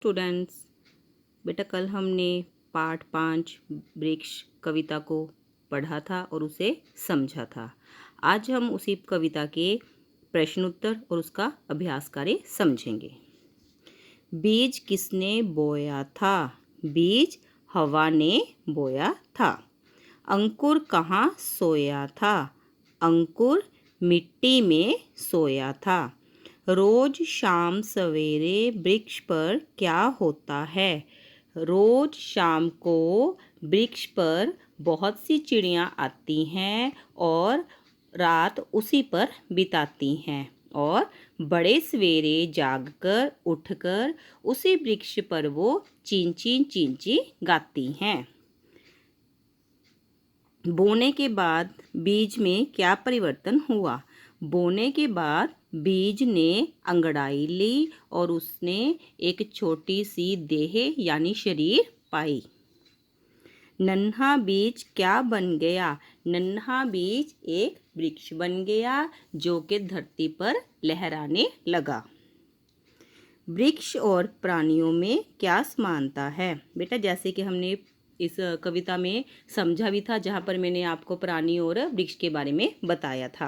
Students, बेटा कल हमने पाठ 5 वृक्ष कविता को पढ़ा था और उसे समझा था। आज हम उसी कविता के प्रश्न उत्तर और उसका अभ्यास कार्य समझेंगे। बीज किसने बोया था? बीज हवा ने बोया था। अंकुर कहाँ सोया था? अंकुर मिट्टी में सोया था। रोज शाम सवेरे वृक्ष पर क्या होता है? रोज शाम को वृक्ष पर बहुत सी चिड़ियाँ आती हैं और रात उसी पर बिताती हैं और बड़े सवेरे जागकर उठकर उसी वृक्ष पर वो चींची चींची गाती हैं। बोने के बाद बीज में क्या परिवर्तन हुआ? बोने के बाद बीज ने अंगड़ाई ली और उसने एक छोटी सी देह यानी शरीर पाई। नन्हा बीज क्या बन गया? नन्हा बीज एक वृक्ष बन गया जो कि धरती पर लहराने लगा। वृक्ष और प्राणियों में क्या समानता है? बेटा जैसे कि हमने इस कविता में समझा भी था, जहाँ पर मैंने आपको प्राणी और वृक्ष के बारे में बताया था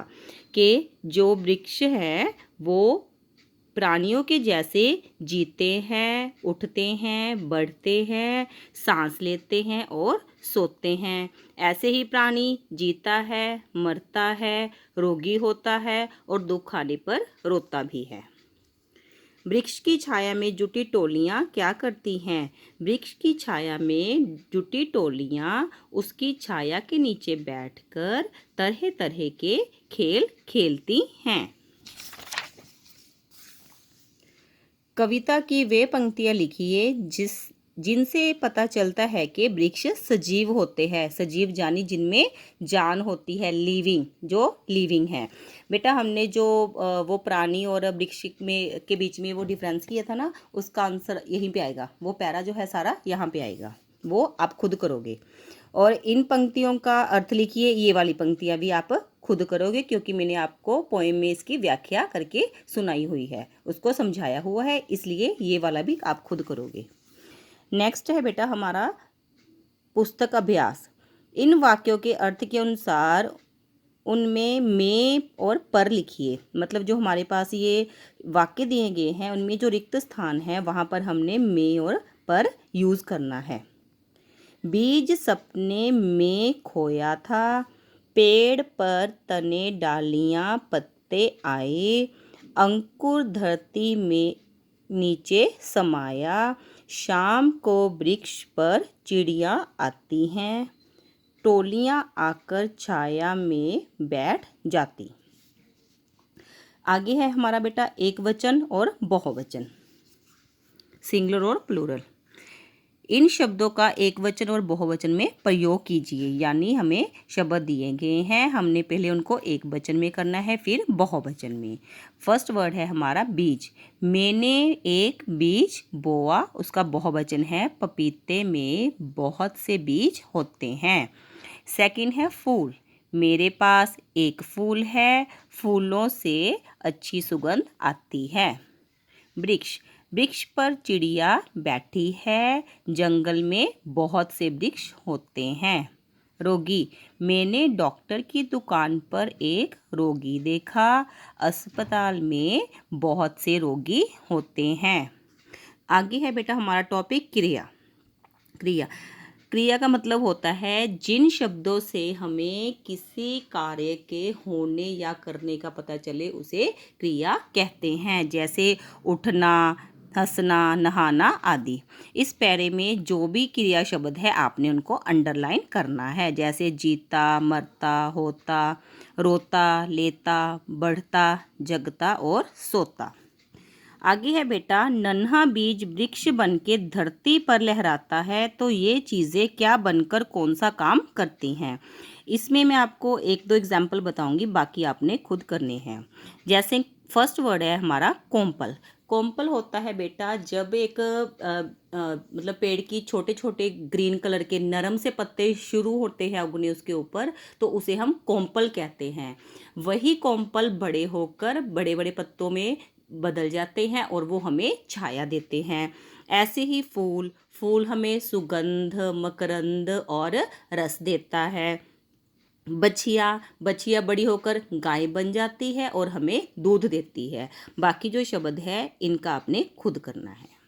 कि जो वृक्ष है वो प्राणियों के जैसे जीते हैं, उठते हैं, बढ़ते हैं, सांस लेते हैं और सोते हैं। ऐसे ही प्राणी जीता है, मरता है, रोगी होता है और दुख आने पर रोता भी है। वृक्ष की छाया में जुटी टोलियाँ क्या करती हैं? वृक्ष की छाया में जुटी टोलियाँ उसकी छाया के नीचे बैठकर तरह तरह के खेल खेलती हैं। कविता की वे पंक्तियाँ लिखिए जिनसे पता चलता है कि वृक्ष सजीव होते हैं। सजीव यानी जिनमें जान होती है, लिविंग, जो लिविंग है। बेटा हमने जो वो प्राणी और वृक्ष में के बीच में वो डिफरेंस किया था ना, उसका आंसर यहीं पे आएगा। वो पैरा जो है सारा यहाँ पे आएगा, वो आप खुद करोगे। और इन पंक्तियों का अर्थ लिखिए। ये वाली पंक्तियाँ भी आप खुद करोगे क्योंकि मैंने आपको पोएम में इसकी व्याख्या करके सुनाई हुई है, उसको समझाया हुआ है, इसलिए ये वाला भी आप खुद करोगे। नेक्स्ट है बेटा हमारा पुस्तक अभ्यास। इन वाक्यों के अर्थ के अनुसार उनमें में और पर लिखिए। मतलब जो हमारे पास ये वाक्य दिए गए हैं उनमें जो रिक्त स्थान है वहाँ पर हमने में और पर यूज़ करना है। बीज सपने में खोया था, पेड़ पर तने डालियाँ पत्ते आए, अंकुर धरती में नीचे समाया, शाम को वृक्ष पर चिड़ियाँ आती हैं, टोलियाँ आकर छाया में बैठ जाती। आगे है हमारा बेटा एक वचन और बहुवचन, सिंगुलर और प्लूरल। इन शब्दों का एक वचन और बहुवचन में प्रयोग कीजिए। यानी हमें शब्द दिए गए हैं, हमने पहले उनको एक वचन में करना है, फिर बहुवचन में। फर्स्ट वर्ड है हमारा बीज। मैंने एक बीज बोआ, उसका बहुवचन है पपीते में बहुत से बीज होते हैं। सेकंड है फूल। मेरे पास एक फूल है, फूलों से अच्छी सुगंध आती है। वृक्ष। वृक्ष पर चिड़िया बैठी है, जंगल में बहुत से वृक्ष होते हैं। रोगी। मैंने डॉक्टर की दुकान पर एक रोगी देखा, अस्पताल में बहुत से रोगी होते हैं। आगे है बेटा हमारा टॉपिक क्रिया। क्रिया क्रिया का मतलब होता है जिन शब्दों से हमें किसी कार्य के होने या करने का पता चले उसे क्रिया कहते हैं। जैसे उठना, हंसना, नहाना आदि। इस पैरे में जो भी क्रिया शब्द है आपने उनको अंडरलाइन करना है। जैसे जीता, मरता, होता, रोता, लेता, बढ़ता, जगता और सोता। आगे है बेटा नन्हा बीज वृक्ष बन के धरती पर लहराता है तो ये चीज़ें क्या बनकर कौन सा काम करती हैं। इसमें मैं आपको एक दो एग्जाम्पल बताऊंगी, बाकी आपने खुद करने हैं। जैसे फर्स्ट वर्ड है हमारा कोम्पल। कोम्पल होता है बेटा जब एक मतलब पेड़ की छोटे छोटे ग्रीन कलर के नरम से पत्ते शुरू होते हैं उगने उसके ऊपर, तो उसे हम कोम्पल कहते हैं। वही कोम्पल बड़े होकर बड़े बड़े पत्तों में बदल जाते हैं और वो हमें छाया देते हैं। ऐसे ही फूल, फूल हमें सुगंध, मकरंद और रस देता है। बछिया, बछिया बड़ी होकर गाय बन जाती है और हमें दूध देती है। बाकी जो शब्द है इनका आपने खुद करना है।